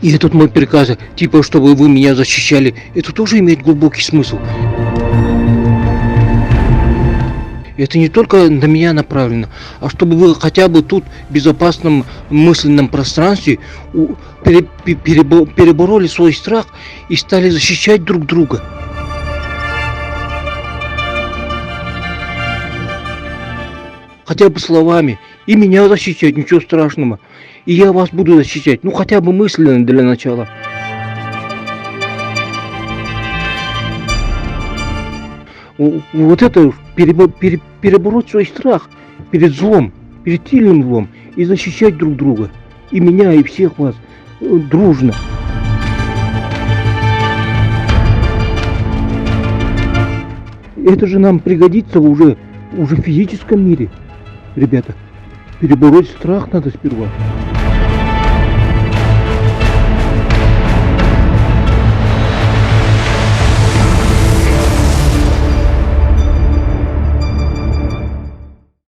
И этот мой приказ, типа, чтобы вы меня защищали, это тоже имеет глубокий смысл. Это не только на меня направлено, а чтобы вы хотя бы тут, в безопасном мысленном пространстве, перебороли свой страх и стали защищать друг друга. Хотя бы словами. И меня защищать, ничего страшного. И я вас буду защищать, ну хотя бы мысленно для начала. Вот это перебороть свой страх перед злом, перед сильным злом и защищать друг друга. И меня, и всех вас дружно. Это же нам пригодится уже в физическом мире. Ребята, перебороть страх надо сперва.